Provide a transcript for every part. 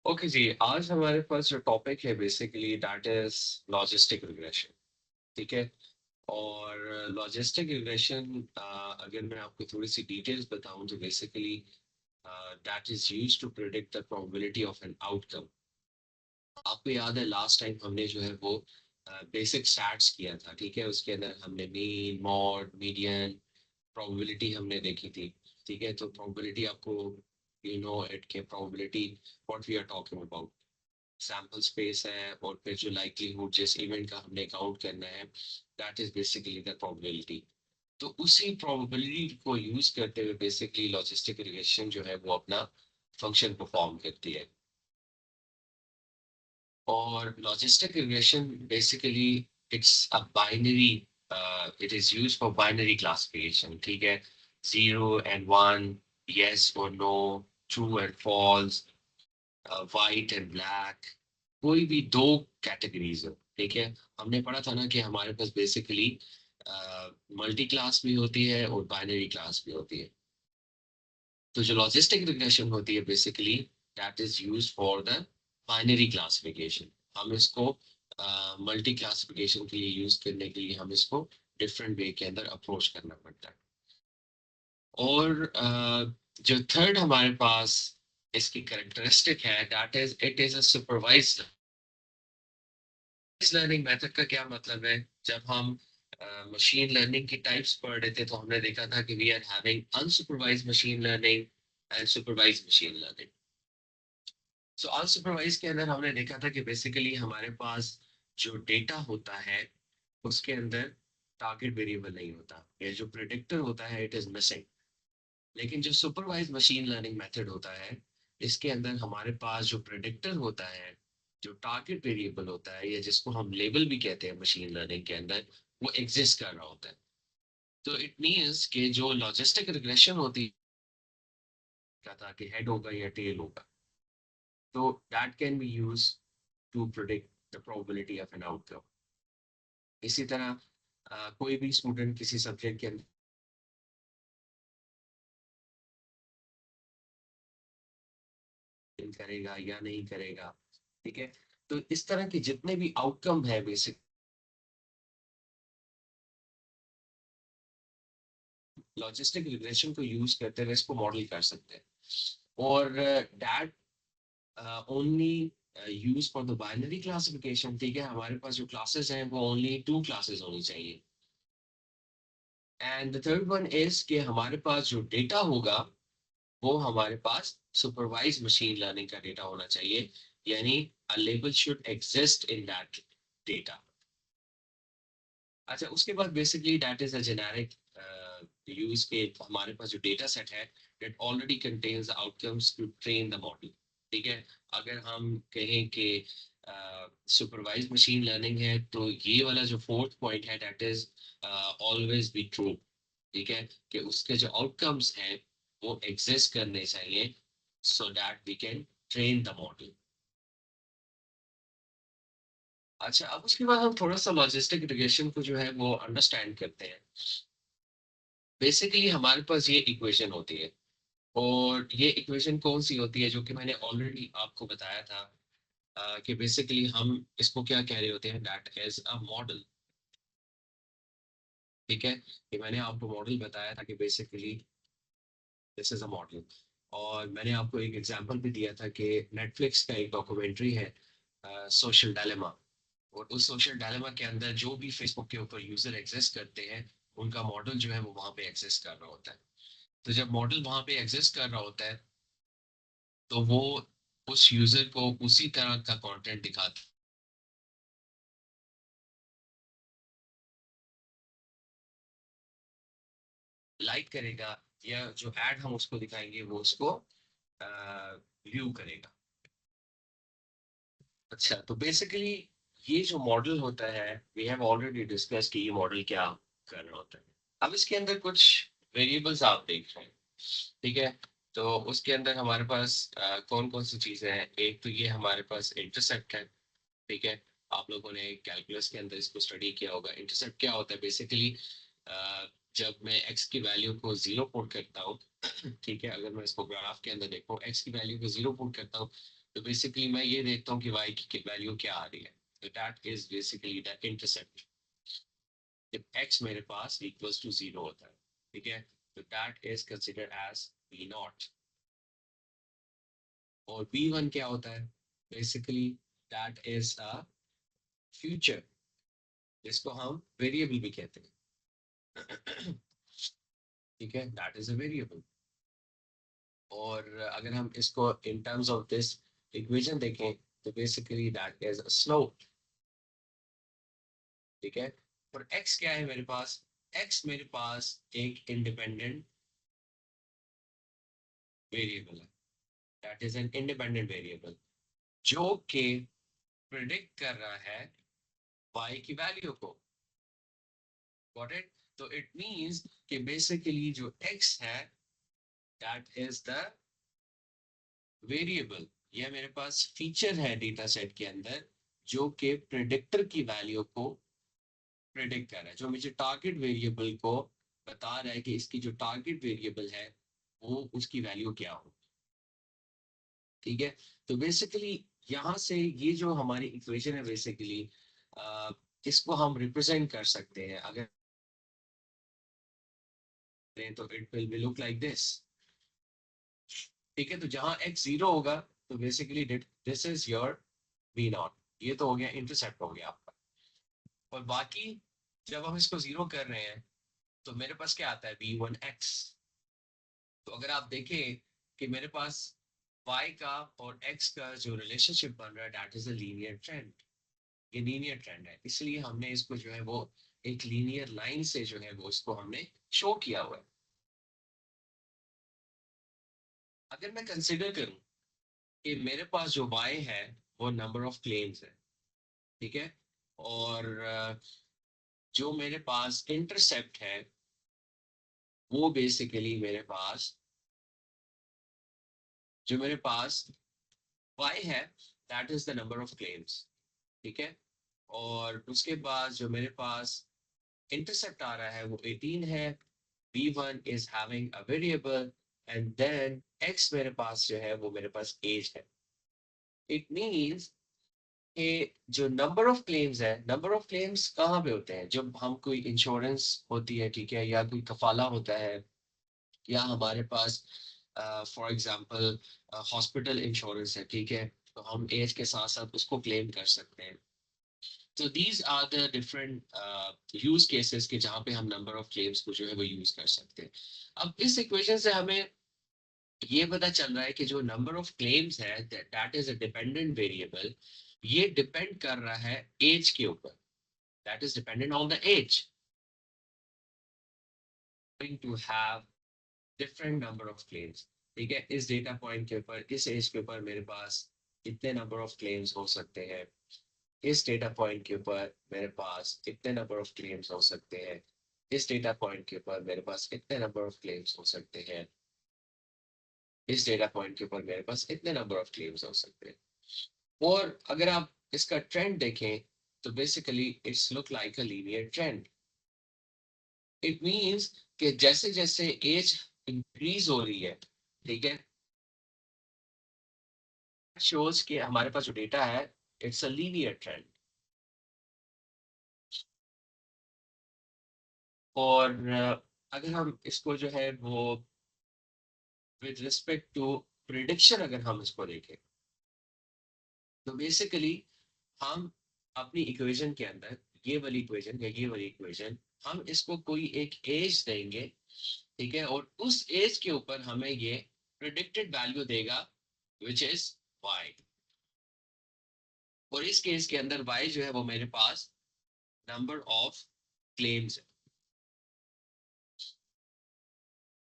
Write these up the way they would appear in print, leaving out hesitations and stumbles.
Okay जी, आज हमारे पास जो टॉपिक है basically that is logistic regression. ठीक है। और लॉजिस्टिक रिग्रेशन अगर मैं आपको थोड़ी सी डिटेल्स बताऊं तो basically that is used to predict the probability of an outcome. आपको याद है लास्ट टाइम हमने जो है वो बेसिक स्टैट्स किया था। ठीक है, उसके अंदर हमने मीन, मॉड, मीडियन, प्रोबेबिलिटी हमने देखी थी। ठीक है, तो प्रोबेबिलिटी आपको यू नो इट के probability what we are talking about sample space है, और फिर जो लाइक्लीहुड जिस इवेंट का हमने काउंट करना है that is basically the probability. तो उसी प्रोबेबिलिटी को यूज करते हुए बेसिकली लॉजिस्टिक रिग्रेशन जो है वो अपना फंक्शन परफॉर्म करती है। और logistic regression basically it's a binary, it is used for binary classification. ठीक है, 0 and 1, yes और no, true and false, white and black, कोई भी दो कैटेगरीज हो। ठीक है, हमने पढ़ा था ना कि हमारे पास बेसिकली मल्टी क्लास भी होती है और बाइनरी क्लास भी होती है। तो जो लॉजिस्टिक रिग्रेशन होती है basically that is use for the binary classification. हम इसको मल्टी क्लासिफिकेशन के लिए यूज करने के लिए हम इसको डिफरेंट वे के अंदर अप्रोच करना पड़ता है। और जो थर्ड हमारे पास इसकी करेक्टरिस्टिक है that is it is a supervised learning method. का क्या मतलब है? जब हम मशीन लर्निंग की टाइप्स पढ़ रहे थे तो हमने देखा था कि we are having unsupervised machine learning and supervised machine learning. So unsupervised के अंदर हमने देखा था कि बेसिकली हमारे पास जो डेटा होता है उसके अंदर टारगेट वेरिएबल नहीं होता, या जो प्रिडिक्टर होता है इट इज मिसिंग। लेकिन जो सुपरवाइज मशीन लर्निंग मेथड होता है इसके अंदर हमारे पास जो प्रेडिक्टर होता है, जो टारगेट वेरिएबल होता है या जिसको हम लेबल भी कहते हैं मशीन लर्निंग के अंदर, वो एग्जिस्ट कर रहा होता है। तो इट मीन्स कि जो लॉजिस्टिक रिग्रेशन होती है था कि हेड होगा या टेल होगा, तो that can be use to predict the probability of an outcome. इसी तरह कोई भी स्टूडेंट किसी सब्जेक्ट के अंदर करेगा या नहीं करेगा। ठीक है, तो इस तरह के जितने भी आउटकम है बेसिक लॉजिस्टिक रिग्रेशन को यूज करते हुए इसको मॉडल कर सकते हैं। और that only use for the binary classification. ठीक है, हमारे पास जो क्लासेस हैं वो ओनली टू क्लासेस होनी चाहिए। And the third one is कि हमारे पास जो डेटा होगा वो हमारे पास सुपरवाइज मशीन लर्निंग का डेटा होना चाहिए, यानी a label should exist in that data. अच्छा, उसके बाद basically that is a generic use के हमारे पास जो डेटा सेट है that already contains outcomes to train the model. ठीक है, अगर हम कहें कि सुपरवाइज मशीन लर्निंग है तो ये वाला जो फोर्थ पॉइंट है that is always be true. ठीक है, कि उसके जो आउटकम्स हैं वो एग्जिस्ट करने चाहिए so that we can train the model. अच्छा, अब उसके बाद हम थोड़ा सा लॉजिस्टिक रिग्रेशन को जो है वो अंडरस्टैंड करते हैं। बेसिकली हमारे पास ये इक्वेशन होती है, और ये इक्वेशन कौन सी होती है जो कि मैंने ऑलरेडी आपको बताया था कि बेसिकली हम इसको क्या कह रहे होते हैं दैट इज अ मॉडल। ठीक है, कि मैंने आपको मॉडल बताया था कि basically this is a model. और मैंने आपको एक एग्जांपल भी दिया था कि नेटफ्लिक्स का एक डॉक्यूमेंट्री है सोशल डायलेमा। और उस सोशल डायलेमा के अंदर जो भी फेसबुक के ऊपर यूजर एग्जिस्ट करते हैं उनका मॉडल जो है वो वहां पे एग्जिस्ट कर रहा होता है। तो जब मॉडल वहां पे एग्जिस्ट कर रहा होता है तो वो उस यूजर को उसी तरह का कंटेंट दिखाता, लाइक करेगा, या जो एड हम उसको दिखाएंगे वो उसको व्यू करेगा। अच्छा, तो बेसिकली ये जो मॉडल होता है वी हैव ऑलरेडी डिस्कस कि ये मॉडल क्या कर रहा होता है। अब इसके अंदर कुछ वेरिएबल्स आप देख रहे हैं। ठीक है, तो उसके अंदर हमारे पास कौन कौन सी चीजें हैं? एक तो ये हमारे पास इंटरसेप्ट है। ठीक है, आप लोगों ने कैलकुलस के अंदर इसको स्टडी किया होगा। इंटरसेप्ट क्या होता है? बेसिकली जब मैं x की वैल्यू को जीरो पुट करता हूँ ठीक है, अगर मैं इसको ग्राफ के अंदर देखूँ x की वैल्यू को जीरो पुट करता हूँ तो बेसिकली मैं ये देखता हूँ कि y की वैल्यू क्या आ रही है, तो that is basically the intercept. जब x मेरे पास इक्वल्स टू 0 होता है, ठीक है, तो that is considered as v naught. और v1 क्या होता है, basically that is a feature, जिसको हम वेरिएबल भी कहते हैं। ठीक है, दैट इज अ वेरिएबल। और अगर हम इसको in terms of this equation देखें, तो basically that is a slope. ठीक है, और x क्या है मेरे पास, x मेरे पास एक इंडिपेंडेंट वेरिएबल है, that is an independent variable जो कि प्रिडिक्ट कर रहा है y की वैल्यू को। Got it? तो इट मींस कि बेसिकली जो x है दैट इज द वेरिएबल, यह मेरे पास फीचर है डेटा सेट के अंदर जो कि प्रिडिक्टर की वैल्यू को प्रिडिक्ट कर रहा है, जो मुझे टारगेट वेरिएबल को बता रहा है कि इसकी जो टारगेट वेरिएबल है वो उसकी वैल्यू क्या हो। ठीक है, तो बेसिकली यहाँ से ये जो हमारी इक्वेशन है बेसिकली इसको हम रिप्रेजेंट कर सकते हैं, अगर करें तो it will be look like this. ठीक है, तो जहाँ x 0 होगा तो basically this is your v not, ये तो हो गया इंटरसेप्ट हो गया आपका। और बाकी जब हम इसको 0 कर रहे हैं तो मेरे पास क्या आता है v1x। तो अगर आप देखें कि मेरे पास y का और x का जो रिलेशनशिप बन रहा है that is a linear trend, ये लीनियर ट्रेंड है, इसलिए हमने इसको जो है वो एक लीनियर लाइन से जो है वो इसको हमने शो किया हुआ है। अगर मैं कंसिडर करूं कि मेरे पास जो y है वो नंबर ऑफ क्लेम्स है, ठीक है, और जो मेरे पास इंटरसेप्ट है वो बेसिकली मेरे पास, जो मेरे पास y है that is the number of claims. ठीक है, और उसके बाद जो मेरे पास इंटरसेप्ट आ रहा है वो 18 है, v1 is having a variable and then x मेरे पास जो है वो मेरे पास एज है। इट मींस कि जो नंबर ऑफ क्लेम्स है, नंबर ऑफ क्लेम्स कहाँ पे होते हैं, जब हम कोई इंश्योरेंस होती है, ठीक है, या कोई कफाला होता है, या हमारे पास फॉर एग्जांपल हॉस्पिटल इंश्योरेंस है, ठीक है, तो हम एज के साथ साथ उसको क्लेम कर सकते हैं। तो these are the different use cases के जहाँ पे हम नंबर ऑफ क्लेम्स को जो है वो यूज कर सकते हैं। अब इस इक्वेशन से हमें ये पता चल रहा है कि जो नंबर ऑफ क्लेम्स है that is a dependent variable, ये डिपेंड कर रहा है एज के ऊपर, that is dependent on the age, going to have different number of claims. ठीक है, इस डेटा पॉइंट के ऊपर, इस एज के ऊपर मेरे पास इतने नंबर ऑफ क्लेम्स हो सकते हैं, इस डेटा पॉइंट के ऊपर मेरे पास इतने नंबर ऑफ क्लेम्स हो सकते हैं, इस डेटा पॉइंट के ऊपर मेरे पास इतने नंबर ऑफ क्लेम्स हो सकते हैं, इस डेटा पॉइंट के ऊपर मेरे पास इतने नंबर ऑफ क्लेम्स हो सकते हैं। और अगर आप इसका ट्रेंड देखें तो basically it's look like a linear trend. It means कि जैसे जैसे एज इंक्रीज हो रही है, ठीक है, शोज कि हमारे पास जो डेटा है इट्स अ लीनियर ट्रेंड। और अगर हम इसको जो है वो विद रिस्पेक्ट टू प्रिडिक्शन अगर हम इसको देखें, तो बेसिकली हम अपनी इक्वेशन के अंदर ये वाली इक्वेशन या ये वाली इक्वेशन, हम इसको कोई एक एज देंगे, ठीक है, और उस एज के ऊपर हमें ये प्रिडिक्टेड वैल्यू देगा विच इज y। और इस केस के अंदर y जो है वो मेरे पास नंबर ऑफ क्लेम्स है।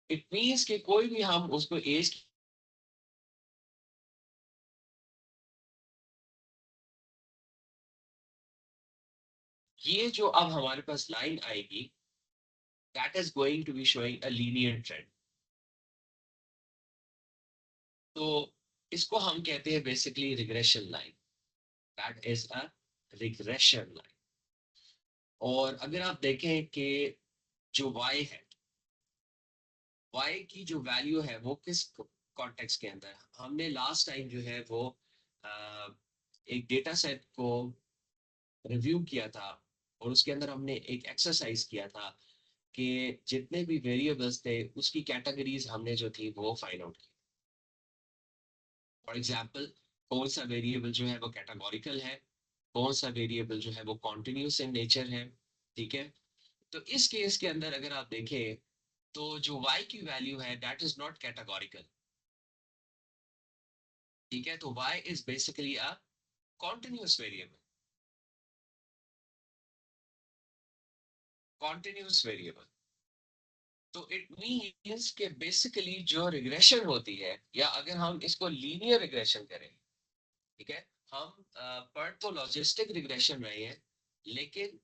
इट मीन्स कि कोई भी हम उसको एज, ये जो अब हमारे पास लाइन आएगी that is going to be showing a linear trend. तो इसको हम कहते हैं basically regression line, that is a regression line. और अगर आप देखें कि जो y है, y की जो वैल्यू है वो किस कॉन्टेक्स्ट के अंदर, हमने लास्ट टाइम जो है वो एक डेटा सेट को रिव्यू किया था और उसके अंदर हमने एक एक्सरसाइज किया था कि जितने भी वेरिएबल्स थे उसकी कैटेगरीज हमने जो थी वो फाइंड आउट की। फॉर एग्जाम्पल, कौन सा वेरिएबल जो है वो कैटेगोरिकल है, कौन सा वेरिएबल जो है वो कॉन्टिन्यूस इन नेचर है। ठीक है, तो इस केस के अंदर अगर आप देखें तो जो y की वैल्यू है दैट इज नॉट कैटेगोरिकल। ठीक है, तो y is basically a continuous variable, continuous variable. तो इट मींस कि बेसिकली जो रिग्रेशन होती है, या अगर हम इसको लीनियर रिग्रेशन करें, ठीक है, हम पढ़ तो लॉजिस्टिक रिग्रेशन रहे हैं, लेकिन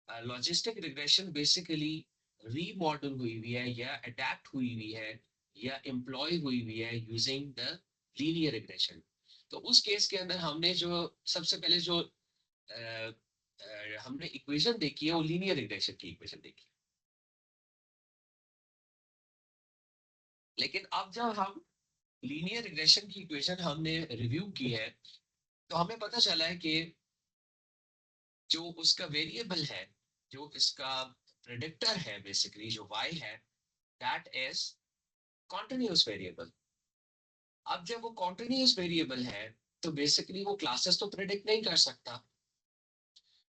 लॉजिस्टिक रिग्रेशन बेसिकली रीमॉडल हुई हुई है या अडेप्ट हुई हुई है या एम्प्लॉय हुई हुई है यूजिंग द लीनियर रिग्रेशन। तो उस केस के अंदर हमने जो सबसे पहले जो हमने इक्वेशन देखी है वो लीनियर रिग्रेशन की इक्वेशन देखी। लेकिन अब जब हम लीनियर रिग्रेशन की इक्वेशन हमने रिव्यू की है तो हमें पता चला है कि जो उसका वेरिएबल है, जो इसका प्रेडिक्टर है, बेसिकली जो y है, दैट इज कॉन्टिन्यूस वेरिएबल। अब जब वो कॉन्टिन्यूस वेरिएबल है तो बेसिकली वो क्लासेस तो प्रेडिक्ट नहीं कर सकता।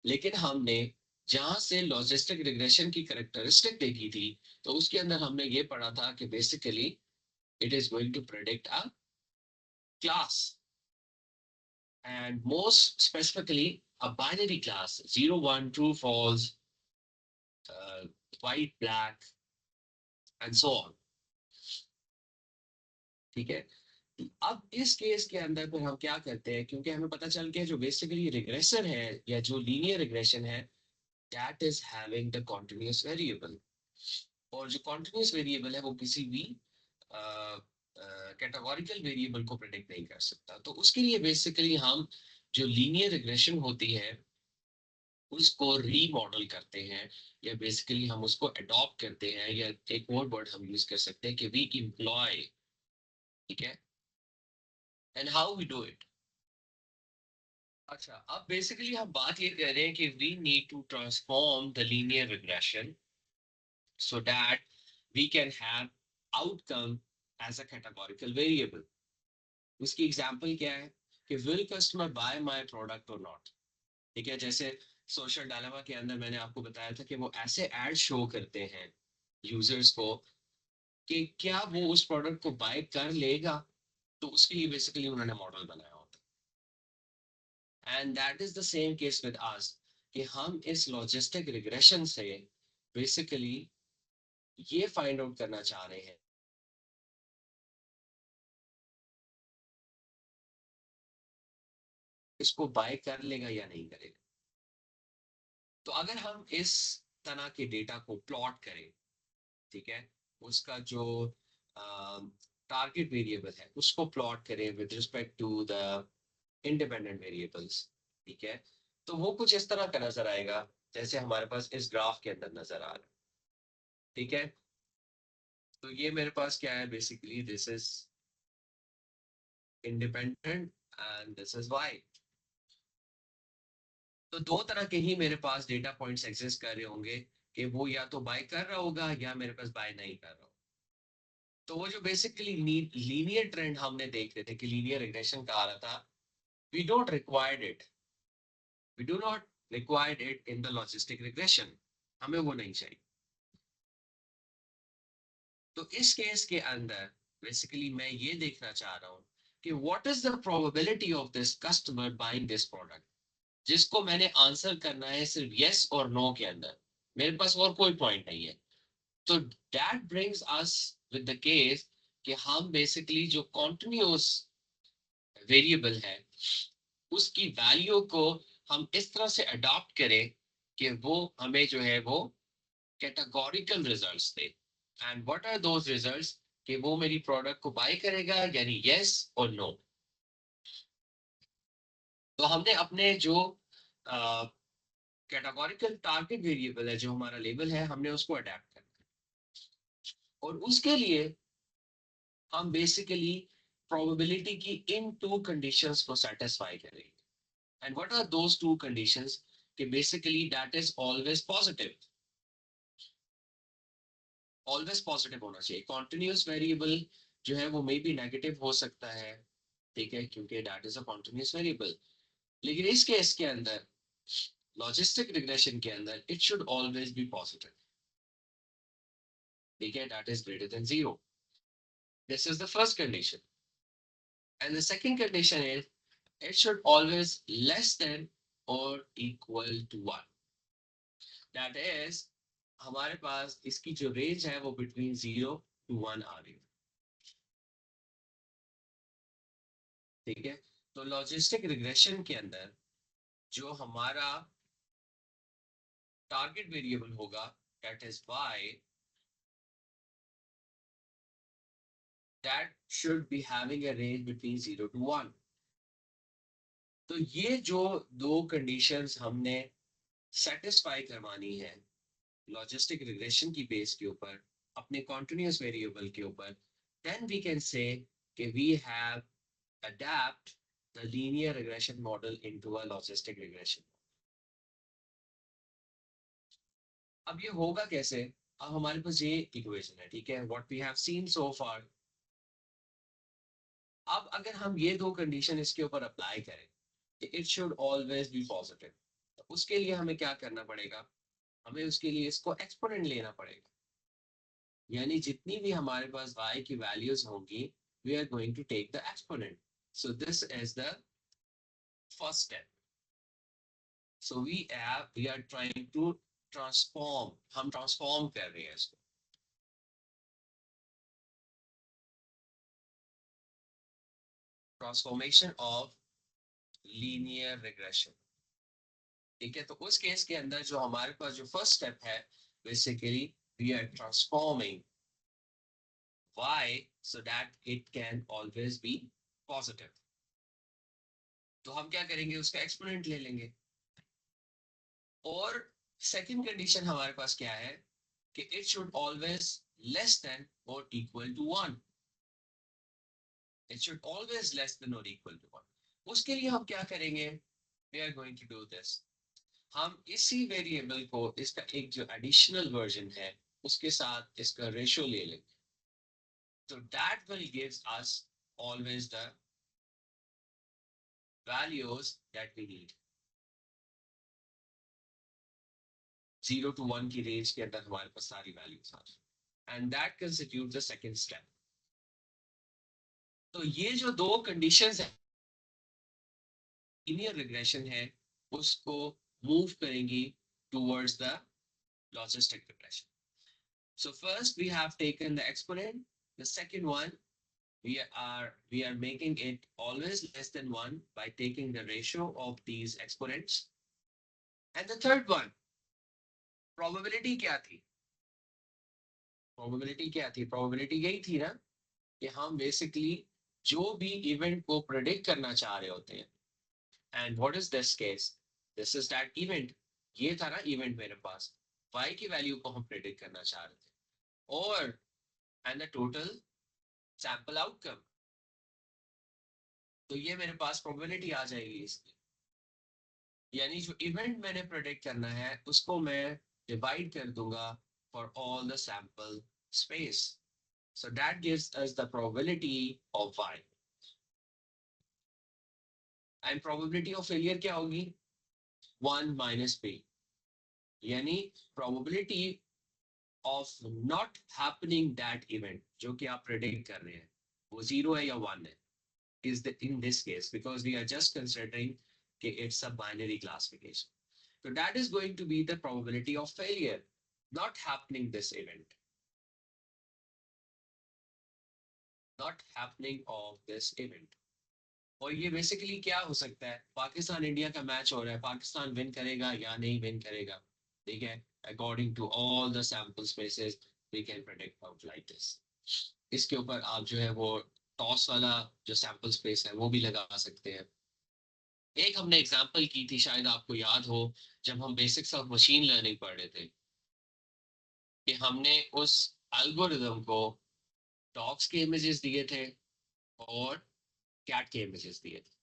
लेकिन हमने जहां से लॉजिस्टिक रिग्रेशन की कैरेक्टरिस्टिक देखी थी तो उसके अंदर हमने ये पढ़ा था कि basically it is going to predict a class, and most specifically a binary class, 0 1 true false, uh, white black and so on। ठीक है, अब इस केस के अंदर फिर हम क्या करते हैं, क्योंकि हमें पता चल गया जो बेसिकली रिग्रेशन है या जो लीनियर रिग्रेशन है that is having the continuous variable, और जो कॉन्टिन्यूस वेरिएबल है वो किसी भी कैटेगोरिकल वेरिएबल को प्रेडिक्ट नहीं कर सकता। तो उसके लिए बेसिकली हम जो लीनियर रिग्रेशन होती है उसको रीमॉडल करते हैं, या बेसिकली हम उसको अडॉप्ट करते हैं, या एक और वर्ड हम यूज कर सकते हैं कि वी इम्प्लॉय। ठीक है, and how we do it. अच्छा, अब बेसिकली हम बात ये कर रहे हैं कि we need to transform the linear regression so that we can have outcome as a categorical variable। उसकी एग्जांपल क्या है कि will customer buy my product or not। ठीक है, जैसे सोशल डायलेमा के अंदर मैंने आपको बताया था कि वो ऐसे एड शो करते हैं यूजर्स को कि क्या वो उस प्रोडक्ट को बाय कर लेगा। तो उसके लिए बेसिकली उन्होंने मॉडल बनाया होता है, and that is the same case with us कि हम इस लॉजिस्टिक रिग्रेशन से बेसिकली ये फाइंड आउट करना चाह रहे हैं इसको बाय कर लेगा या नहीं करेगा। तो अगर हम इस तरह के डेटा को प्लॉट करें, ठीक है, उसका जो टारगेट वेरिएबल है उसको प्लॉट करें with respect to the independent variables, ठीक है, तो वो कुछ इस तरह का नजर आएगा जैसे हमारे पास इस ग्राफ के अंदर नजर आ रहा है। ठीक है, तो ये मेरे पास क्या है, basically this is independent and this is y. तो दो तरह के ही मेरे पास डेटा पॉइंट्स एग्जिस्ट कर रहे होंगे कि वो या तो बाय कर रहा होगा या मेरे पास बाय नहीं कर रहा होगा। तो वो जो बेसिकली लीनियर ट्रेंड हमने देख रहे थे कि लीनियर रिग्रेशन का आ रहा था, we don't required it, we do not required it in the logistic regression, हमें वो नहीं चाहिए। तो इस केस के अंदर बेसिकली मैं ये देखना चाह रहा हूँ कि what is the probability of this customer buying this product, जिसको मैंने आंसर करना है सिर्फ यस और नो के अंदर, मेरे पास और कोई पॉइंट नहीं है। तो that brings us with the case कि हम बेसिकली जो कॉन्टिन्यूस वेरिएबल है उसकी वैल्यू को हम इस तरह से अडॉप्ट करें कि वो हमें जो है वो कैटेगोरिकल रिजल्ट्स दे। And what are those results, कि वो मेरी प्रोडक्ट को बाय करेगा यानी यस और नो। तो हमने अपने जो कैटेगोरिकल टारगेट वेरिएबल है, जो हमारा लेबल है, हमने उसको अडेप्ट करना है। और उसके लिए हम बेसिकली प्रोबेबिलिटी की इन टू कंडीशंस को सेटिस्फाई करेगी. And what are those two conditions? कि basically that is always positive. Always positive होना चाहिए. कॉन्टिन्यूस वेरिएबल जो है वो मे बी नेगेटिव हो सकता है, ठीक है, क्योंकि that is a continuous variable. लेकिन इस केस के अंदर, लॉजिस्टिक रिग्रेशन के अंदर, it should always be positive, ठीक है, that is greater than zero. This is the first condition. And the second condition is it should always less than or equal to 1. That is, हमारे पास इसकी जो range है वो between 0 to 1 आ रही है, ठीक है. तो लॉजिस्टिक रिग्रेशन के अंदर जो हमारा टारगेट वेरिएबल होगा, that is y, that should be having a range between 0 to 1. तो ये जो दो कंडीशंस हमने सेटिस्फाई करवानी है लॉजिस्टिक रिग्रेशन की बेस के ऊपर, अपने कॉन्टिन्यूस वेरिएबल के ऊपर, then we can say कि we have adapt the linear regression model into a logistic regression. अब ये होगा कैसे? अब हमारे पास ये इक्वेशन है, ठीक है, what we have seen so far. अब अगर हम ये दो कंडीशन इसके ऊपर अप्लाई करें, it should always be positive, तो उसके लिए हमें क्या करना पड़ेगा? हमें उसके लिए इसको एक्सपोनेंट लेना पड़ेगा. यानी जितनी भी हमारे पास y की वैल्यूज होंगी, we are going to take the exponent. So this is the first step. So we are trying to transform, हम transform कर रहे हैं इसको. Transformation of linear regression. ठीक है, तो उस केस के अंदर जो हमारे पास जो फर्स्ट स्टेप है, basically we are transforming y so that it can always be positive. तो हम क्या करेंगे? उसका एक्सपोनेंट ले लेंगे. और सेकंड कंडीशन हमारे पास क्या है कि it should always less than और equal to 1. It should always less than और इक्वल टू 1. उसके लिए हम क्या करेंगे? We are going to do this. हम इसी वेरिएबल को, इसका एक जो एडिशनल वर्जन है, उसके साथ इसका रेशियो ले लेंगे. तो that will gives us always the values that we need. 0 to 1 की रेंज के अंदर हमारे पास सारी वैल्यूज आ जाए, and that constitute the second step. तो ये जो दो कंडीशंस है लीनियर रिग्रेशन है, उसको मूव करेंगी towards the logistic regression. So first we have taken the exponent. The second one, we are making it always less than 1 by taking the ratio of these exponents. And the third one, probability क्या थी? Probability क्या थी? Probability यही थी ना कि हम basically जो भी इवेंट को प्रेडिक्ट करना चाह रहे होते हैं. And what is this case? This is that event. ये था ना इवेंट मेरे पास, y की वैल्यू को हम प्रेडिक्ट करना चाह रहे थे, और and the total sample outcome. तो ये मेरे पास प्रोबेबिलिटी आ जाएगी इसकी. यानी जो इवेंट मैंने प्रेडिक्ट करना है उसको मैं डिवाइड कर दूंगा for all the sample space. So that gives us the probability of y. And probability of failure क्या होगी? 1 minus p. यानी probability of not happening that event जो कि आप predict कर रहे हैं वो 0 है या 1 है, is the in this case because we are just considering कि it's a binary classification. So that is going to be the probability of failure, not happening this event, not happening of this event. और ये basically क्या हो सकता है? Pakistan India का match हो रहा है, पाकिस्तान विन करेगा या नहीं विन करेगा, ठीक है, according to all the sample spaces we can predict out like this. इसके ऊपर आप जो है वो टॉस वाला जो सैंपल स्पेस है वो भी लगा सकते हैं. एक हमने एग्जांपल की थी, शायद आपको याद हो, जब हम बेसिक्स ऑफ मशीन लर्निंग पढ़ रहे थे, कि हमने उस एल्गोरिथम को डॉग्स के इमेजेस दिए थे और कैट के इमेजेस दिए थे।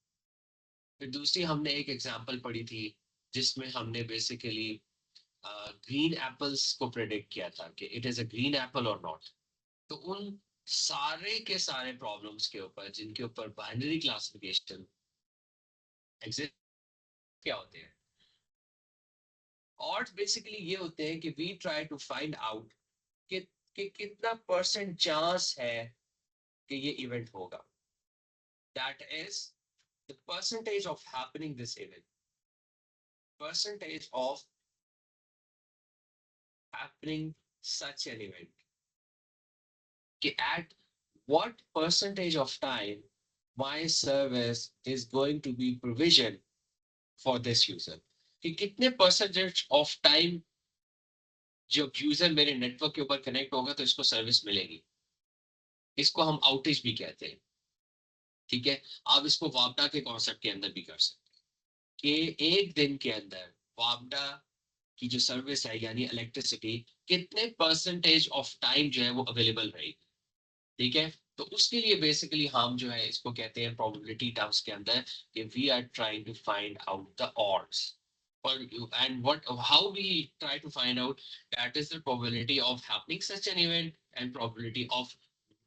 फिर दूसरी हमने एक एग्जांपल पढ़ी थी जिसमें हमने बेसिकली ग्रीन एप्पल्स को प्रेडिक्ट किया था कि it is a green Apple और नॉट। तो उन सारे के सारे प्रॉब्लम्स के ऊपर जिनके ऊपर बाइनरी क्लासिफिकेशन एग्जिस्ट क्या होते हैं, और बेसिकली ये होते हैं कि we try to find out कि, कि कितना परसेंट चांस है कि ये इवेंट होगा, that is the percentage of happening this event, percentage of happening such an event, कि at what percentage of time my service is going to be provisioned for this user, कि कितने percentage of time जब user मेरे network के ऊपर connect होगा तो इसको सर्विस मिलेगी। इसको हम आउटेज भी कहते हैं। ठीक है, आप इसको वापडा के कॉन्सेप्ट के अंदर भी कर सकते हैं कि एक दिन के अंदर वापडा की जो सर्विस है यानी इलेक्ट्रिसिटी कितने परसेंटेज ऑफ टाइम जो है वो अवेलेबल रहेगी। ठीक है, तो उसके लिए बेसिकली हम जो है इसको कहते हैं प्रोबेबिलिटी टर्म्स के अंदर कि we are trying to find out the odds for you, and what how we try to find out that is the probability of happening such an event and probability of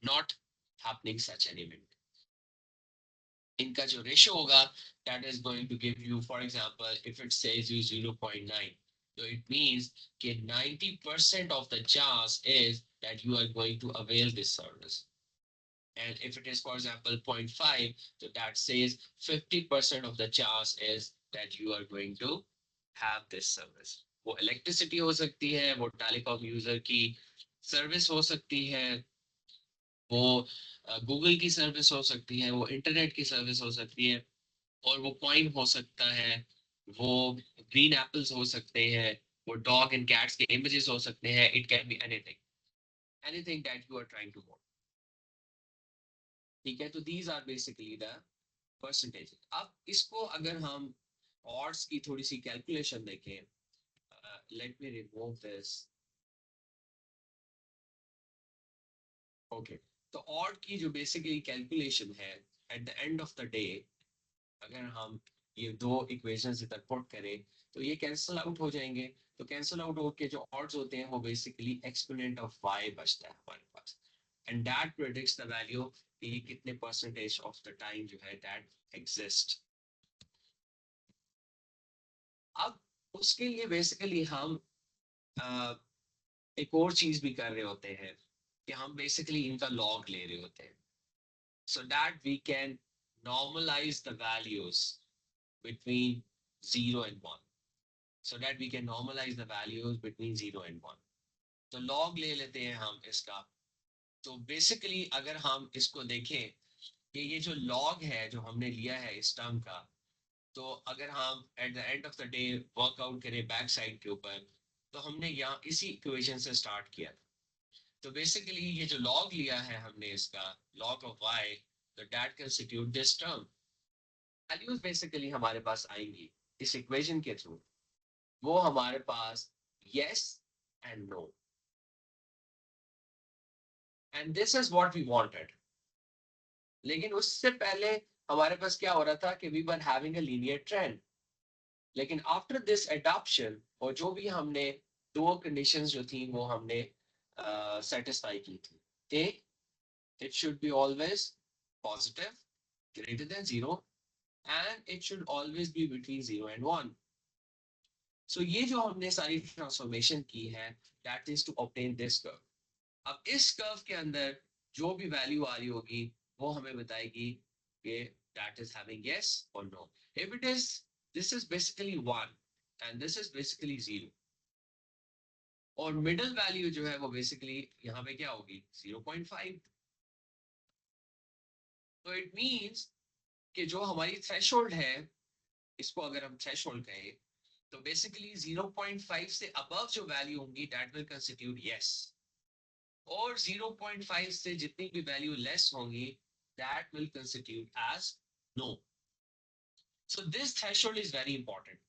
not happening such an event। इनका जो ratio होगा that is going to give you, for example, if it says you 0.9, so it means कि 90% of the chance is that you are going to avail this service, and if it is, for example, 0.5, so that says 50% of the chance is that you are going to have this service। वो electricity हो सकती है, वो telecom user की service हो सकती है, वो गूगल की सर्विस हो सकती है, वो इंटरनेट की सर्विस हो सकती है, और वो कॉइन हो सकता है, वो ग्रीन एप्पल्स हो सकते हैं, वो डॉग एंड कैट्स के इमेजेस हो सकते हैं, it can be anything, anything that you are trying to want. ठीक है, तो these are basically the percentage. अब इसको अगर हम ऑड्स की थोड़ी सी कैलकुलेशन देखें, let me remove this. Okay, तो ऑड की जो बेसिकली कैलकुलेशन है at the end of the day, अगर हम ये दो इक्वेशंस इधर पुट करें तो ये कैंसिल आउट हो जाएंगे। तो कैंसिल आउट होकर जो ऑड्स होते हैं वो बेसिकली एक्सपोनेंट ऑफ y बचता है हमारे पास, and that predicts the value कि कितने परसेंटेज ऑफ द टाइम जो है दैट एग्जिस्ट। अब उसके लिए बेसिकली हम एक और चीज भी कर रहे होते हैं कि हम बेसिकली इनका लॉग ले रहे होते हैं, so that we can normalize the values between 0 and 1, so that we can normalize the values between 0 and 1। तो log ले लेते हैं हम इसका। तो बेसिकली अगर हम इसको देखें कि ये जो log है जो हमने लिया है इस टर्म का, तो अगर हम eight the end of the day workout करें बैक साइड के ऊपर, तो हमने यहाँ इसी इक्वेशन से स्टार्ट किया था। तो बेसिकली ये जो log लिया है हमने इसका log of y, तो that constitute this term। Values basically हमारे पास आएंगी इस इक्वेशन के थ्रू, वो हमारे पास yes and no, and this is what we wanted। लेकिन उससे पहले हमारे पास क्या हो रहा था कि we were having a linear trend, लेकिन आफ्टर दिस एडॉप्शन और जो भी हमने दो कंडीशंस जो थी वो हमने सेटिस्फाई की थी। एक, it should be always positive, greater than 0, and it should always be between 0 and 1। So ये जो हमने सारी ट्रांसफॉर्मेशन की है that is to obtain this curve। अब इस कर्व के अंदर जो भी वैल्यू आ रही होगी वो हमें बताएगी कि that is having yes or no। If it is, this is basically 1 and this is basically 0, और मिडल वैल्यू जो है वो बेसिकली यहाँ पे क्या होगी 0.5। तो इट मींस कि जो हमारी थ्रेशोल्ड है, इसको अगर हम थ्रेशोल्ड कहें, तो बेसिकली 0.5 से अबव जो वैल्यू होंगी दैट विल कंस्टिट्यूट यस, और 0.5 से जितनी भी वैल्यू लेस होंगी that will constitute as no. So this threshold is very important.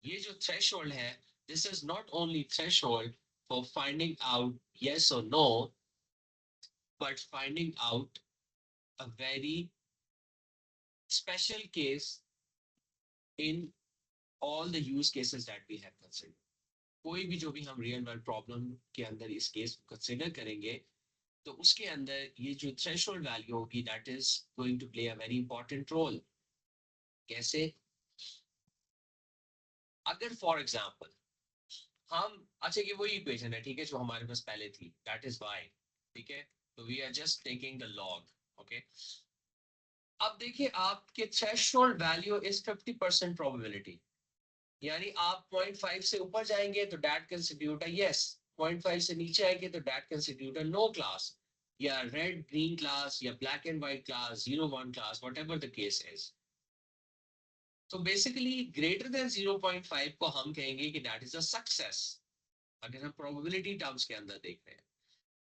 ये जो थ्रेशोल्ड है, this is not only threshold for finding out yes or no, but finding out a very special case in all the use cases that we have considered. कोई भी जो भी हम real world problem के अंदर इस case को consider करेंगे तो उसके अंदर ये जो थ्रेशोल्ड वैल्यू होगी that is going to play a very important role. कैसे? अगर फॉर एग्जांपल हम अच्छा ये वही इक्वेशन है ठीक है जो हमारे पास पहले थी दैट इज वाई. ठीक है तो we are just taking the log. Okay अब देखिए आपके थ्रेशोल्ड वैल्यू इज 50% प्रोबेबिलिटी. यानी आप 0.5 से ऊपर जाएंगे तो दैट कंस्टिट्यूट अ यस, 0.5 से नीचे आएंगे तो that constitute a no class या रेड ग्रीन क्लास या black and white class 0 1 class whatever the case is. तो बेसिकली ग्रेटर देन 0.5 को हम कहेंगे कि दैट इज अ सक्सेस अगर हम प्रोबेबिलिटी टर्म्स के अंदर देख रहे हैं.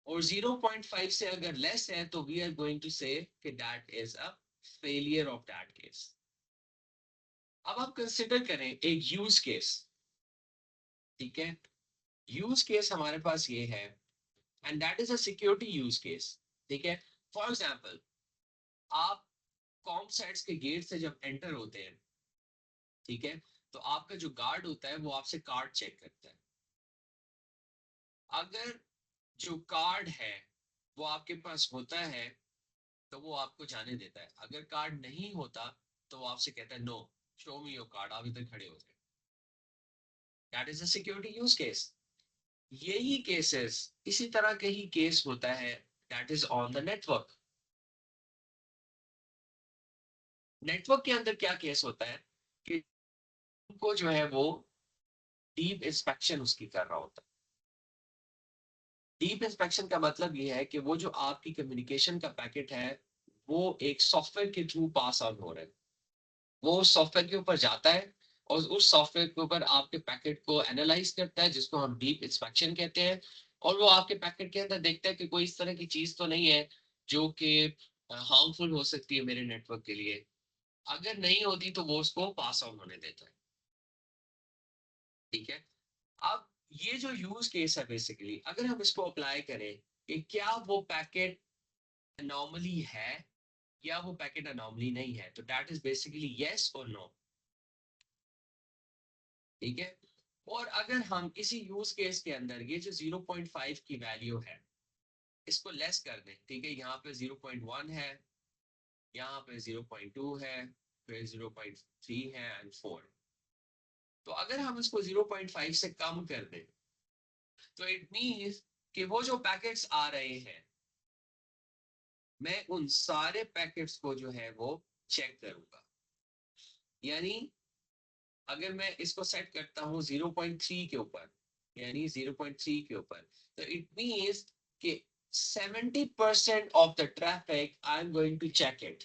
और 0.5 से अगर लेस है तो वी आर गोइंग टू से कि that is a failure of that case. अब आप कंसिडर करें एक यूज केस. ठीक है यूज केस हमारे पास ये है and that is a security use case. ठीक है फॉर एग्जांपल आप कॉम साइट्स के गेट से जब एंटर होते हैं ठीक है तो आपका जो गार्ड होता है वो आपसे कार्ड चेक करता है. अगर जो कार्ड है वो आपके पास होता है तो वो आपको जाने देता है. अगर कार्ड नहीं होता तो वो आपसे कहता है no show me your card, आप इधर खड़े हो जाए. That is a security use case. यही केसेस इसी तरह का ही केस होता है that is on the network. Network के अंदर क्या केस होता है कि उनको जो है वो डीप इंस्पेक्शन उसकी कर रहा होता है. डीप इंस्पेक्शन का मतलब ये है कि वो जो आपकी कम्युनिकेशन का पैकेट है वो एक सॉफ्टवेयर के थ्रू पास आउट हो रहा है. वो सॉफ्टवेयर के ऊपर जाता है और उस सॉफ्टवेयर के ऊपर आपके पैकेट को एनालाइज करता है जिसको हम डीप इंस्पेक्शन कहते हैं. और वो आपके पैकेट के अंदर देखता है कि कोई इस तरह की चीज तो नहीं है जो कि हार्मफुल हो सकती है मेरे नेटवर्क के लिए. अगर नहीं होती तो वो उसको पास ऑन होने देता है. ठीक है अब ये जो यूज केस है बेसिकली अगर हम इसको अप्लाई करें कि क्या वो पैकेट अनॉमली है या वो पैकेट अनॉमली नहीं है तो दैट इज बेसिकली यस और नो. ठीक है और अगर हम इसी यूज केस के अंदर ये जो 0.5 की वैल्यू है इसको लेस कर दें. ठीक है यहाँ पे 0.1 है, यहाँ पे 0.2 है, फिर 0.3 है एंड 4. तो अगर हम इसको 0.5 से कम कर दें तो इट मींस कि वो जो पैकेट्स आ रहे हैं मैं उन सारे पैकेट्स को जो है वो चेक करूंगा. यानी अगर मैं इसको सेट करता हूँ 0.3 के ऊपर यानी 0.3 के ऊपर तो इट मींस कि 70% of the traffic I am going to check it.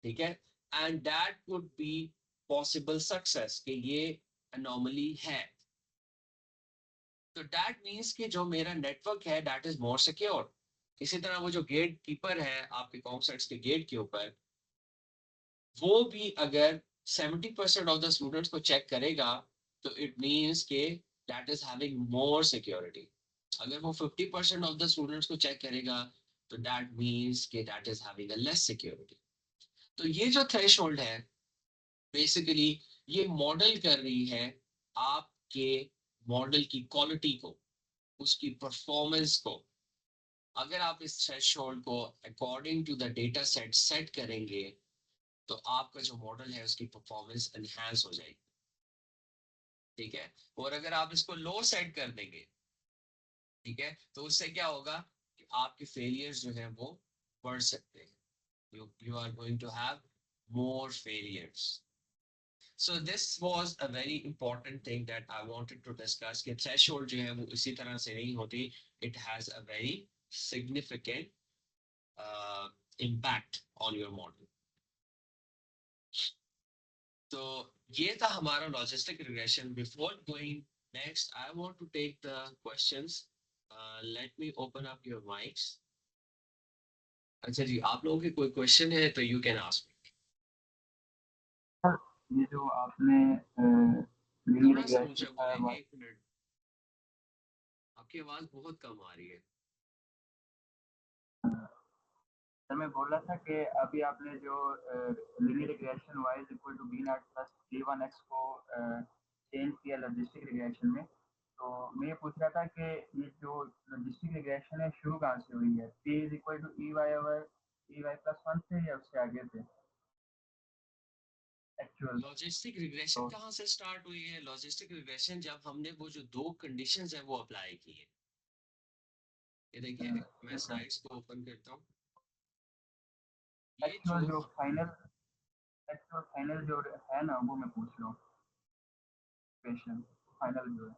ठीक है and that would be possible success कि ये अनोमली है. तो दैट मींस कि जो मेरा नेटवर्क है दैट इज मोर सिक्योर. इसी तरह वो जो गेट कीपर है आपके कॉन्सर्ट्स के गेट के ऊपर वो भी अगर 70% ऑफ द स्टूडेंट्स को चेक करेगा तो इट मींस के that is having more security. अगर वो 50% ऑफ द स्टूडेंट्स को चेक करेगा तो दैट मींस के that is having a less security. तो ये जो थ्रेशोल्ड है बेसिकली ये मॉडल कर रही है आपके मॉडल की क्वालिटी को, उसकी परफॉर्मेंस को. अगर आप इस थ्रेशोल्ड को according to the data set set करेंगे तो आपका जो मॉडल है उसकी परफॉर्मेंस एनहांस हो जाएगी. ठीक है और अगर आप इसको लो सेट कर देंगे ठीक है तो उससे क्या होगा कि आपके फेलियर्स जो है वो बढ़ सकते हैं. you are going to have more failures. So this was a very important thing that I wanted to discuss कि threshold जो है वो इसी तरह से नहीं होती. It has a very significant impact on your model. तो ये था हमारा logistic regression. Before going next I want to take the questions. Let me open up your mics. अच्छा जी आप लोगों के कोई क्वेश्चन है तो you can ask me. Sir, ये जो आपने मिनी थोड़ा सा रिग्रेशन ऊंचा का बोले बात, एक मिनट आपकी आवाज बहुत कम आ रही है. सर मैं बोल रहा था कि अभी आपने जो linear regression y is equal to B naught plus k1x को चेंज किया लॉजिस्टिक रिग्रेशन में, तो मैं ये पूछ रहा था कि ये जो लॉजिस्टिक रिग्रेशन है शुरू कहाँ से हुई है, p is equal to e Y over e Y plus one से या उससे आगे से एक्चुअल। लॉजिस्टिक रिग्रेशन तो कहाँ से स्टार्ट हुई है? लॉजिस्टिक रिग्रेशन जब हमने वो जो दो कंडीशंस है वो अप्लाई की है। ये देखिए मैं स्लाइड्स को ओपन करता हूँ। ये एक्चुअल जो जो फाइनल जो है ना वो मैं पूछ रहा हूँ क्वेश्चन, फाइनल जो है।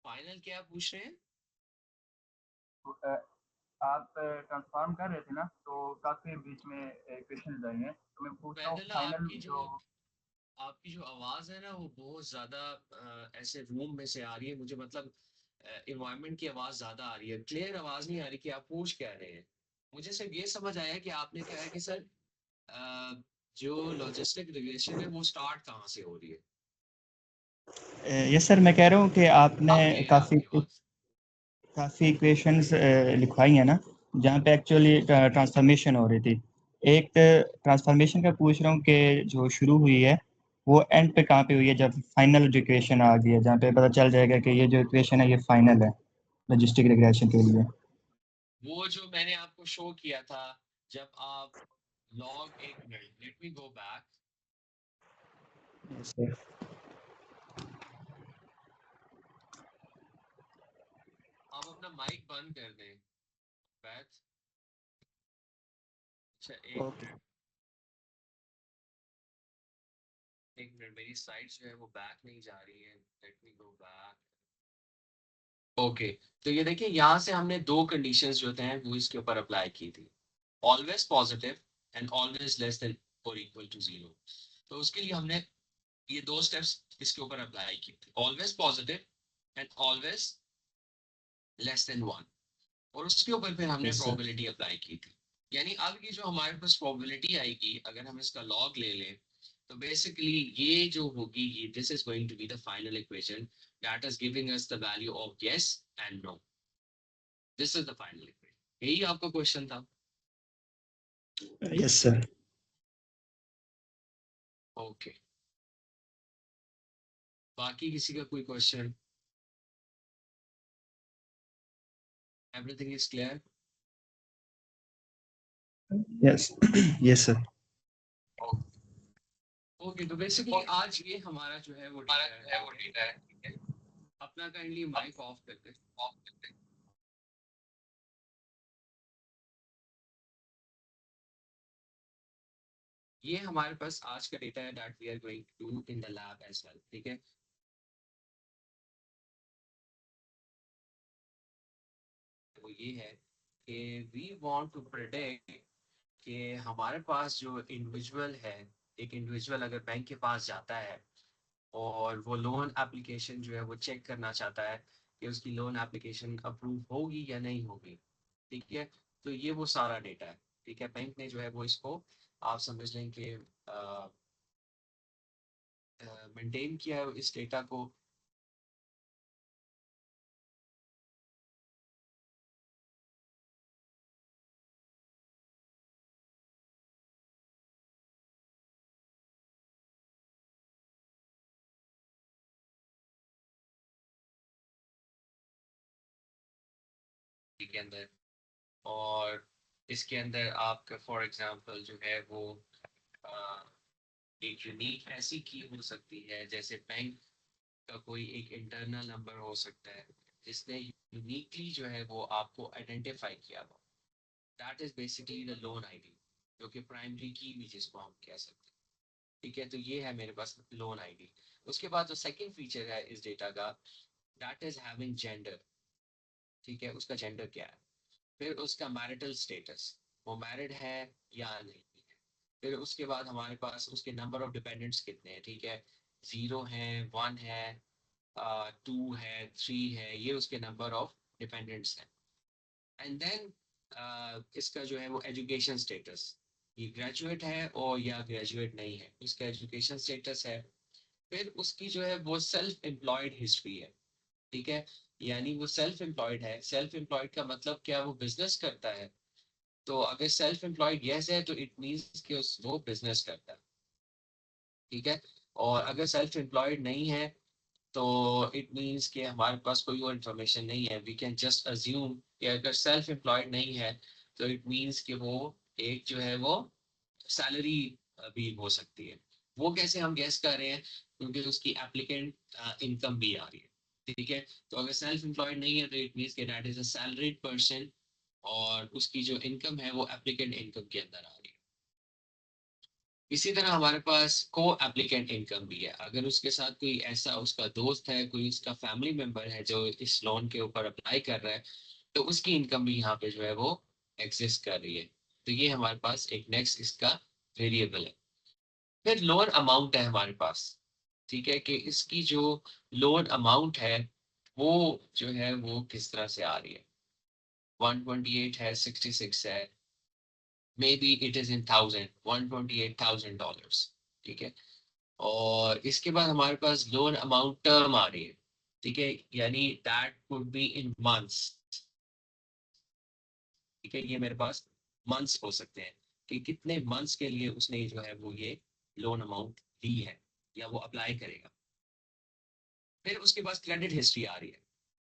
फाइनल क्या पूछ रहे हैं? तो, आप ट्रांसफॉर्म कर रहे थे ना, तो काफी बीच में क्वेश्चन आए हैं, तो मैं पूछ रहा हूँ पहले फाइनल जो। आपकी जो आवाज है ना वो बहुत ज्यादा ऐसे रूम में से आ रही है मुझे, मतलब इन्वायरमेंट की आवाज ज्यादा आ रही है, क्लियर आवाज नहीं आ रही कि आप पूछ क्या रहे हैं। मुझे सिर्फ ये समझ आया कि आपने कहा है कि सर जो लॉजिस्टिक रिग्रेशन है वो स्टार्ट कहाँ से हो रही है। यस सर, मैं कह रहा हूँ कि आपने अब क्लियर है काफ़ी आपकी आवाज। काफ़ी इक्वेशंस लिखवाई हैं ना, जहाँ पे एक्चुअली ट्रांसफॉर्मेशन हो रही थी। एक ट्रांसफॉर्मेशन का पूछ रहा हूँ कि जो शुरू हुई है वो एंड पे कहाँ पे हुई है, जब फाइनल जो इक्वेशन आ गई है जहाँ पे पता चल जाएगा कि ये जो इक्वेशन है ये फाइनल है लॉजिस्टिक रिग्रेशन के लिए। वो जो मैंने आपको शो किया था, जब आप लॉग, एक minute let me go back. Yes, sir. आप अपना माइक बंद कर दें बैठ। अच्छा एक Okay. मिनट, एक मिनट, मेरी स्लाइड जो है वो बैक नहीं जा रही है, let me go back. Okay, तो ये देखिए यहाँ से हमने दो कंडीशंस जो थे वो इसके ऊपर अप्लाई की थी, always positive and always less than और इक्वल टू जीरो। तो उसके लिए हमने ये दो स्टेप्स इसके ऊपर अप्लाई की थी, always positive and always less then one, और उसके ऊपर फिर हमने Yes, sir. प्रोबेबिलिटी अप्लाई की थी। यानी अब ये जो हमारे पास प्रोबेबिलिटी आएगी, अगर हम इसका लॉग ले लें, तो बेसिकली ये जो होगी, ये this is going to be the final equation that is giving us the value of yes and no. This is the final equation. यही आपका क्वेश्चन था। Yes, sir. ओके, बाकी किसी का कोई question? Everything is clear? Yes. Yes, sir. Okay, तो basically आज ये हमारा जो है वो डेटा है, ठीक है। अपना काइंडली माइक ऑफ करते हैं। ये हमारे पास आज का डेटा है that we are going to do in the lab as well, ठीक है। वो ये है कि वी वांट टू प्रेडिक्ट कि हमारे पास जो इंडिविजुअल है, एक इंडिविजुअल अगर बैंक के पास जाता है और वो लोन एप्लीकेशन जो है वो चेक करना चाहता है कि उसकी लोन एप्लीकेशन अप्रूव होगी या नहीं होगी, ठीक है। तो ये वो सारा डेटा है, ठीक है। बैंक ने जो है वो इसको आप समझ लें कि मेंटेन किया है इस डेटा को। के अंदर, और इसके अंदर आपका फॉर एग्जांपल जो है वो अ, एक यूनिक ऐसी की हो सकती है, जैसे बैंक का कोई एक इंटरनल नंबर हो सकता है जिसने यूनिकली जो है वो आपको आइडेंटिफाई किया हो। That is basically the loan ID, जो कि प्राइमरी की भी जिसको हम कह सकते हैं, ठीक है। तो ये है मेरे पास लोन आईडी। उसके बाद जो सेकंड फीचर है इस डेटा का, दैट इज हैविंग जेंडर, ठीक है। उसका जेंडर क्या है, फिर उसका मैरिटल स्टेटस, वो मैरिड है या नहीं है। फिर उसके बाद हमारे पास उसके नंबर ऑफ डिपेंडेंट्स कितने हैं, ठीक है। जीरो है, वन है, टू है, थ्री है, ये उसके नंबर ऑफ डिपेंडेंट्स हैं। एंड देन इसका जो है वो एजुकेशन स्टेटस, ये ग्रेजुएट है और या ग्रेजुएट नहीं है, उसका एजुकेशन स्टेटस है। फिर उसकी जो है वो सेल्फ एम्प्लॉयड हिस्ट्री है, ठीक है। यानी वो सेल्फ एम्प्लॉयड है, सेल्फ एम्प्लॉयड का मतलब क्या, वो बिजनेस करता है तो अगर सेल्फ एम्प्लॉयड यस है तो इट मीन्स कि वो बिजनेस करता है, ठीक है। और अगर सेल्फ एम्प्लॉयड नहीं है तो इट मीन्स कि हमारे पास कोई और इन्फॉर्मेशन नहीं है। वी कैन जस्ट अज्यूम कि अगर सेल्फ एम्प्लॉयड नहीं है तो इट मीन्स कि वो एक जो है वो सैलरी भी हो सकती है। वो कैसे हम गेस कर रहे हैं, क्योंकि उसकी एप्लीकेंट इनकम भी आ रही है, ठीक है। तो अगर सेल्फ एम्प्लॉयड नहीं है तो इट मीन्स कि that is a salaried person, और उसकी जो इनकम है वो एप्लीकेंट इनकम के अंदर आ रही है। इसी तरह हमारे पास को एप्लीकेंट इनकम भी है। अगर उसके साथ कोई ऐसा उसका दोस्त है, कोई उसका फैमिली मेंबर है जो इस लोन के ऊपर अप्लाई कर रहा है, तो उसकी इनकम भी यहाँ पे जो है वो एग्जिस्ट कर रही है। तो ये हमारे पास एक नेक्स्ट इसका वेरिएबल है। फिर लोन अमाउंट है हमारे पास, ठीक है, कि इसकी जो लोन अमाउंट है वो जो है वो किस तरह से आ रही है। 128 है, 66 है, may be it is in thousand, $128,000, ठीक है। और इसके बाद हमारे पास लोन अमाउंट टर्म आ रही है, ठीक है, यानी that could be in months, ठीक है। ये मेरे पास मंथ्स हो सकते हैं कि कितने मंथ्स के लिए उसने जो है वो ये लोन अमाउंट ली है या वो अप्लाई करेगा। फिर उसके पास क्रेडिट हिस्ट्री आ रही है।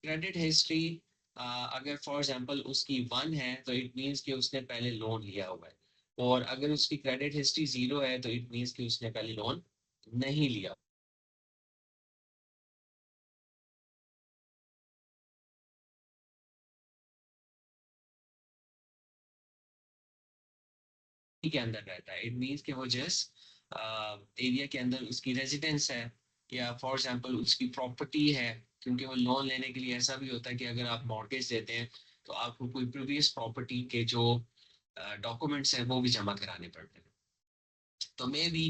क्रेडिट हिस्ट्री अगर फॉर एग्जांपल उसकी 1 है तो इट मींस कि उसने पहले लोन लिया हुआ है, और अगर उसकी क्रेडिट हिस्ट्री 0 है तो इट मींस कि उसने पहले लोन नहीं लिया। के अंदर रहता है, इट मींस कि वो जिस एरिया के अंदर उसकी रेजिडेंस है, या फॉर एग्जांपल उसकी प्रॉपर्टी है। क्योंकि वो लोन लेने के लिए ऐसा भी होता है कि अगर आप मॉर्गेज देते हैं तो आपको कोई प्रीवियस प्रॉपर्टी के जो डॉक्यूमेंट्स हैं वो भी जमा कराने पड़ते हैं। तो may be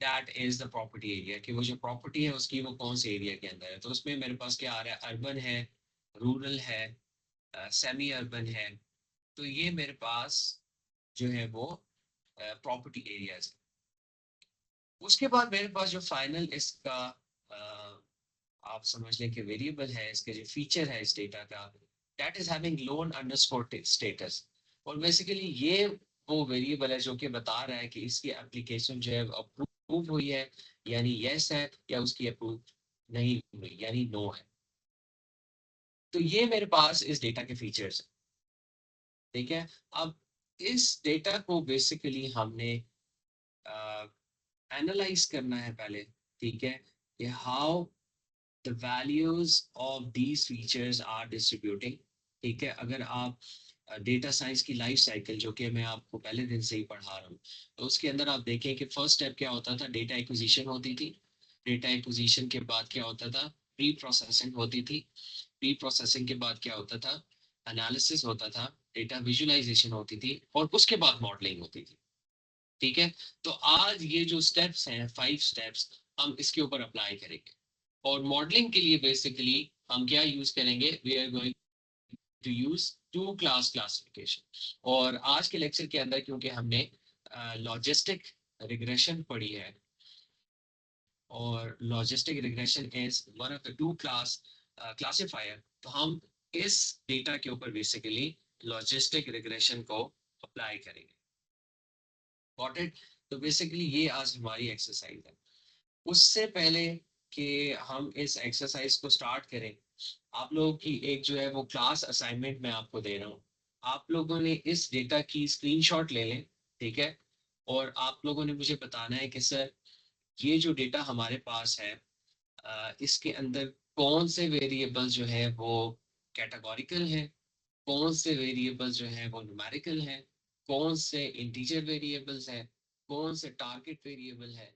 that is the property area, कि वो जो प्रॉपर्टी है उसकी वो कौन से एरिया के अंदर है। तो उसमें मेरे पास क्या आ रहा है, अर्बन है, रूरल है, सेमी अर्बन है। तो ये मेरे पास जो है वो प्रॉपर्टी एरियाज। उसके बाद मेरे पास जो फाइनल इसका आप समझ लें कि वेरिएबल है, इसके जो फीचर है इस डेटा का, that is having loan underscore status. और बेसिकली ये वो वेरिएबल है जो कि बता रहा है कि इसकी एप्लीकेशन जो है अप्रूव हुई है, यानी यस है, या उसकी अप्रूव नहीं हुई यानी नो है। तो ये मेरे पास इस डेटा के फीचर्स है, ठीक है। अब इस डेटा को बेसिकली हमने एनालाइज करना है पहले, ठीक है, कि how the values of these features are distributing, ठीक है। अगर आप डेटा साइंस की लाइफ साइकिल जो कि मैं आपको पहले दिन से ही पढ़ा रहा हूँ, तो उसके अंदर आप देखें कि फर्स्ट स्टेप क्या होता था, डेटा एक्विजिशन होती थी। डेटा एक्विजिशन के बाद क्या होता था, प्री प्रोसेसिंग होती थी। प्री प्रोसेसिंग के बाद क्या होता था, एनालिसिस होता था, डेटा विजुअलाइजेशन होती थी, और उसके बाद मॉडलिंग होती थी, ठीक है। तो आज ये जो स्टेप्स हैं, 5 स्टेप्स, हम इसके ऊपर अप्लाई करेंगे। और मॉडलिंग के लिए बेसिकली हम क्या यूज करेंगे, we are going to use two class classification. और आज के लेक्चर के अंदर क्योंकि हमने लॉजिस्टिक रिग्रेशन पढ़ी है, और logistic regression is one of the two class classifier, तो हम इस डेटा के ऊपर बेसिकली लॉजिस्टिक रिग्रेशन को अप्लाई करेंगे। Got it. तो बेसिकली ये आज हमारी एक्सरसाइज है। उससे पहले कि हम इस एक्सरसाइज को स्टार्ट करें, आप लोगों की एक जो है वो क्लास असाइनमेंट मैं आपको दे रहा हूँ। आप लोगों ने इस डेटा की स्क्रीनशॉट ले लें, ठीक है। और आप लोगों ने मुझे बताना है कि सर ये जो डेटा हमारे पास है, इसके अंदर कौन से वेरिएबल जो है वो कैटेगोरिकल है, कौन से वेरिएबल जो है वो न्यूमेरिकल है, कौन से इंटीजर वेरिएबल्स हैं, कौन से टारगेट वेरिएबल है,